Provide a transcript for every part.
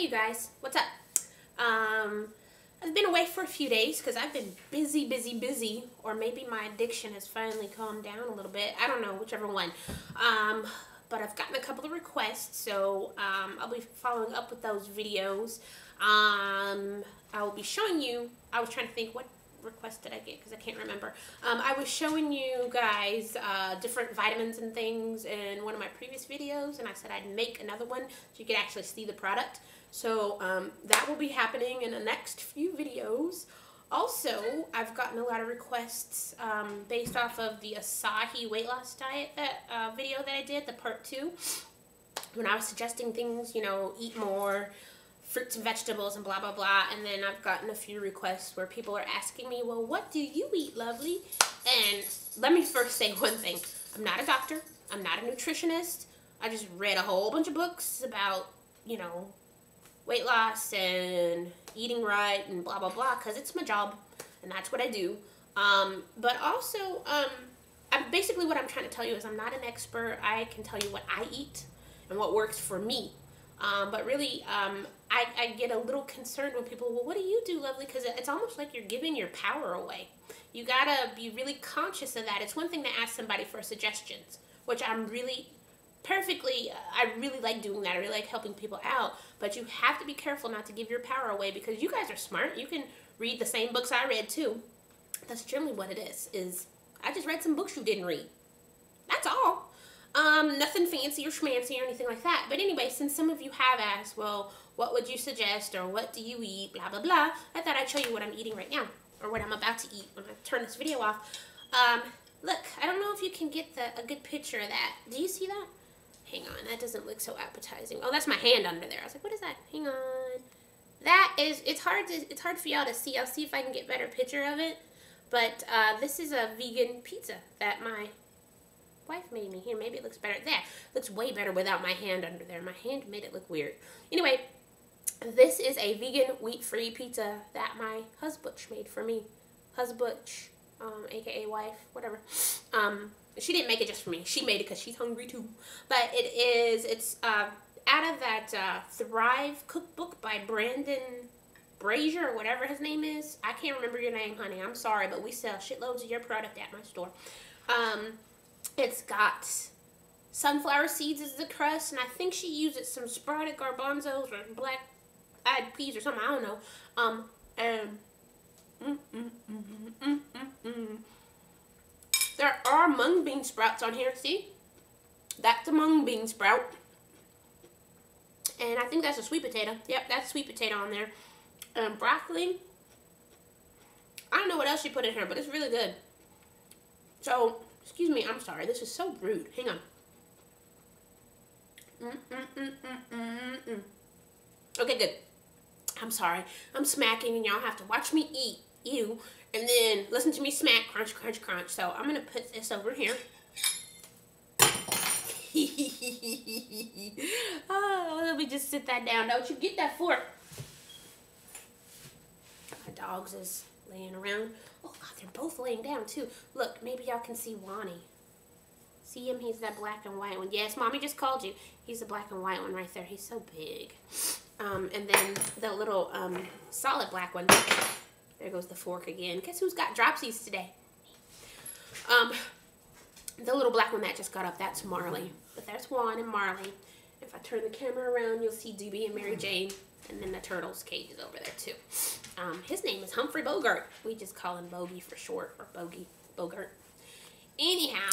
you guys, what's up? I've been away for a few days because I've been busy, or maybe my addiction has finally calmed down a little bit. I don't know, whichever one. But I've gotten a couple of requests, so I'll be following up with those videos. I will be showing you, I was trying to think, what request did I get, because I can't remember. I was showing you guys different vitamins and things in one of my previous videos, and I said I'd make another one so you could actually see the product. So that will be happening in the next few videos. Also, I've gotten a lot of requests based off of the Asahi weight loss diet video that I did, the part 2, when I was suggesting things, you know, eat more fruits and vegetables and blah blah blah. And then I've gotten a few requests where people are asking me, well, what do you eat, lovely? And let me first say one thing. I'm not a doctor. I'm not a nutritionist. I just read a whole bunch of books about, you know, weight loss and eating right and blah blah blah, because it's my job and that's what I do. But also basically what I'm trying to tell you is I'm not an expert. I can tell you what I eat and what works for me. But really, I get a little concerned when people, well, what do you do, lovely? Because it's almost like you're giving your power away. You gotta be really conscious of that. It's one thing to ask somebody for suggestions, which I'm really I really like doing that. I really like helping people out. But you have to be careful not to give your power away, because you guys are smart. You can read the same books I read too. That's generally what it is I just read some books you didn't read. That's all. Nothing fancy or schmancy or anything like that. But anyway, since some of you have asked, well, what would you suggest, or what do you eat, blah, blah, blah, I thought I'd show you what I'm eating right now, or what I'm about to eat when I turn this video off. Look, I don't know if you can get a good picture of that. Do you see that? Hang on, that doesn't look so appetizing. Oh, that's my hand under there. I was like, what is that? Hang on. That is, it's hard for y'all to see. I'll see if I can get a better picture of it. But this is a vegan pizza that my wife made me. Here, maybe it looks better. There, looks way better without my hand under there. My hand made it look weird. Anyway, this is a vegan wheat-free pizza that my husband made for me. Husband, aka wife, whatever. She didn't make it just for me. She made it because she's hungry too. But it's out of that Thrive cookbook by Brandon Brazier, or whatever his name is. I can't remember your name, honey. I'm sorry, but we sell shitloads of your product at my store. It's got sunflower seeds as the crust, and I think she uses some sprouted garbanzos or black-eyed peas or something. I don't know. There are mung bean sprouts on here. See? That's a mung bean sprout. And I think that's a sweet potato. Yep, that's sweet potato on there. Broccoli. I don't know what else she put in here, but it's really good. So, excuse me, I'm sorry. This is so rude. Hang on. Okay, good. I'm sorry. I'm smacking, and y'all have to watch me eat. Ew. And then listen to me smack, crunch, crunch, crunch. So I'm going to put this over here. Oh, let me just sit that down. Don't you get that fork. My dogs is laying around. Oh, God, they're both laying down, too. Look, maybe y'all can see Wani. See him? He's that black and white one. Yes, Mommy just called you. He's the black and white one right there. He's so big. And then the little solid black one. There goes the fork again. Guess who's got dropsies today? The little black one that just got up, that's Marley. But there's Juan and Marley. If I turn the camera around, you'll see Doobie and Mary Jane. And then the turtle's cage is over there, too. His name is Humphrey Bogart. We just call him Bogey for short, or Bogey, Bogart. Anyhow,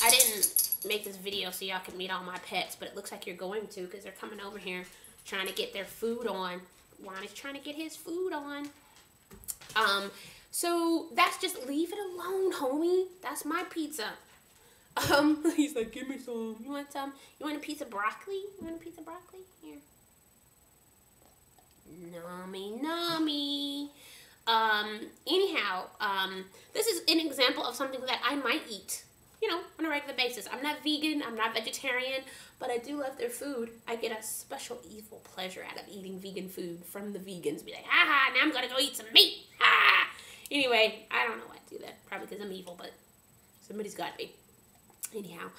I didn't make this video so y'all can meet all my pets, but it looks like you're going to, because they're coming over here trying to get their food on. Juan is trying to get his food on. So that's just leave it alone, homie. That's my pizza. He's like, give me some. You want some? You want a piece of broccoli? You want a piece of broccoli? Here. Nummy, nummy. Anyhow, this is an example of something that I might eat, you know, on a regular basis. I'm not vegan, I'm not vegetarian, but I do love their food. I get a special evil pleasure out of eating vegan food from the vegans. Be like, ha, now I'm gonna go eat some meat. Ha! Anyway, I don't know why I do that. Probably because I'm evil, but somebody's got to be. Anyhow,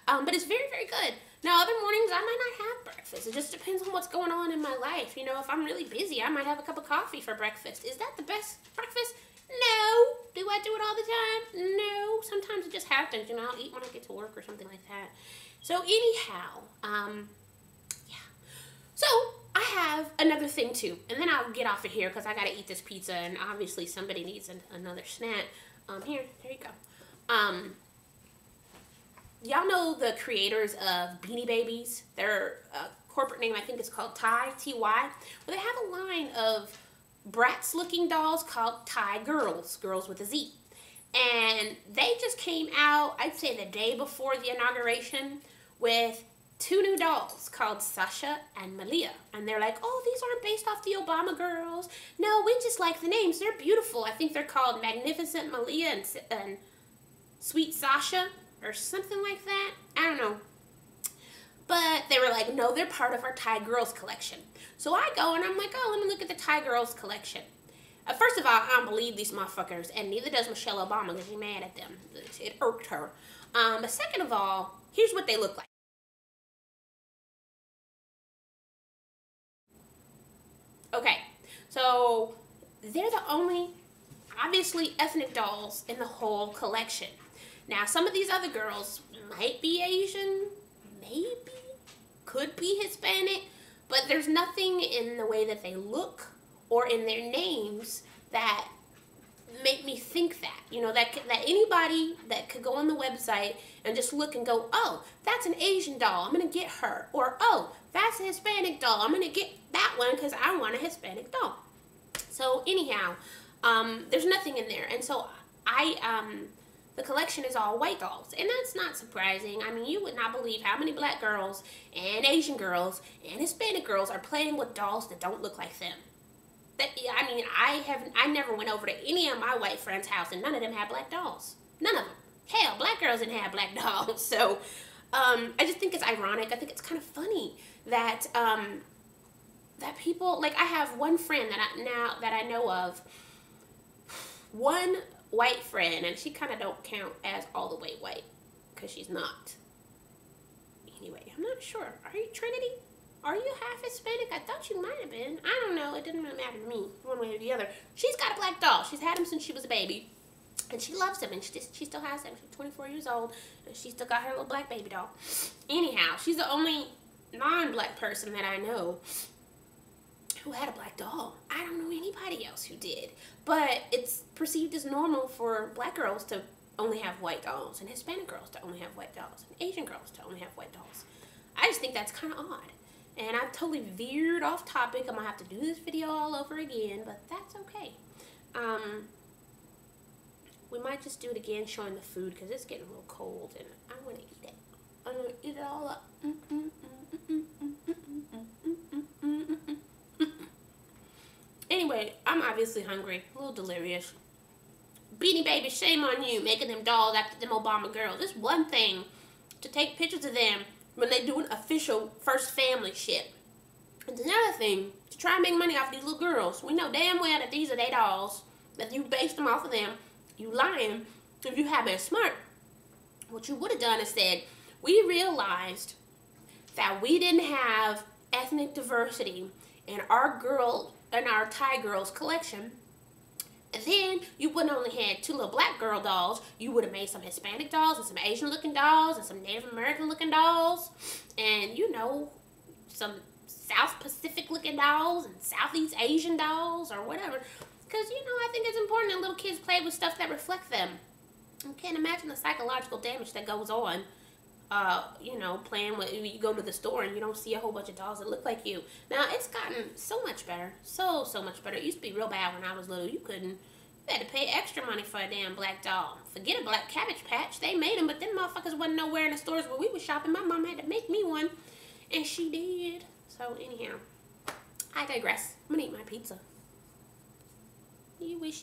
but it's very, very good. Now, other mornings I might not have breakfast. breakfast. It just depends on what's going on in my life. You know, if I'm really busy, I might have a cup of coffee for breakfast. Is that the best breakfast? No. Do I do it all the time? No. Sometimes it just happens. You know, I'll eat when I get to work or something like that. So anyhow, yeah. So I have another thing too, and then I'll get off of here because I gotta eat this pizza, and obviously somebody needs another snack. Here, there you go. Y'all know the creators of Beanie Babies? Their corporate name, I think, is called Ty, T-Y. Well, they have a line of Bratz-looking dolls called Ty Girls, girls with a Z. And they just came out, I'd say the day before the inauguration, with 2 new dolls called Sasha and Malia. And they're like, oh, these aren't based off the Obama girls. No, we just like the names. They're beautiful. I think they're called Magnificent Malia and Sweet Sasha, or something like that. I don't know. But they were like, no, they're part of our Ty Girls collection. So I go and I'm like, oh, let me look at the Ty Girls collection. First of all, I don't believe these motherfuckers, and neither does Michelle Obama because she's mad at them. It irked her. But second of all, here's what they look like. Okay, so they're the only, obviously, ethnic dolls in the whole collection. Now, some of these other girls might be Asian, maybe, could be Hispanic, but there's nothing in the way that they look or in their names that make me think that. You know, that anybody that could go on the website and just look and go, oh, that's an Asian doll, I'm going to get her. Or, oh, that's a Hispanic doll, I'm going to get that one because I want a Hispanic doll. So, anyhow, there's nothing in there. And so, the collection is all white dolls, and that's not surprising. I mean, you would not believe how many black girls and Asian girls and Hispanic girls are playing with dolls that don't look like them. I mean, I never went over to any of my white friends' house, and none of them had black dolls. None of them. Hell, black girls didn't have black dolls. So, I just think it's ironic. I think it's kind of funny that that people, like, I have one friend that I know of, one white friend, and she kind of don't count as all the way white because she's not. Anyway, I'm not sure. Are you Trinity? Are you half Hispanic? I thought you might have been. I don't know. It didn't really matter to me, one way or the other. She's got a black doll. She's had him since she was a baby, and she loves him, and she still has him. She's 24 years old, and she still got her little black baby doll. Anyhow, she's the only non-black person that I know who had a black doll. I don't know anybody else who did. But it's perceived as normal for black girls to only have white dolls, and Hispanic girls to only have white dolls, and Asian girls to only have white dolls. I just think that's kind of odd. And I've totally veered off topic. I'm going to have to do this video all over again, but that's okay. We might just do it again showing the food because it's getting a little cold, and I want to eat it. I'm going to eat it all up. Anyway, I'm obviously hungry, a little delirious. Beanie Baby, shame on you, making them dolls after them Obama girls. It's one thing to take pictures of them when they doing official first family shit. It's another thing to try and make money off these little girls. We know damn well that these are their dolls, that you based them off of them. You lying. If you had been smart, what you would have done is said, we realized that we didn't have ethnic diversity in our Ty Girls collection, and then you wouldn't only had 2 little black girl dolls, you would have made some Hispanic dolls and some Asian looking dolls and some Native American looking dolls, and you know, some South Pacific looking dolls and Southeast Asian dolls or whatever, because you know, I think it's important that little kids play with stuff that reflect them. You can't imagine the psychological damage that goes on you know, playing with, you go to the store and you don't see a whole bunch of dolls that look like you. Now, it's gotten so much better. So much better. It used to be real bad when I was little. You had to pay extra money for a damn black doll. Forget a black Cabbage Patch. They made them, but them motherfuckers wasn't nowhere in the stores where we was shopping. My mom had to make me one, and she did. So, anyhow, I digress. I'm gonna eat my pizza. You wish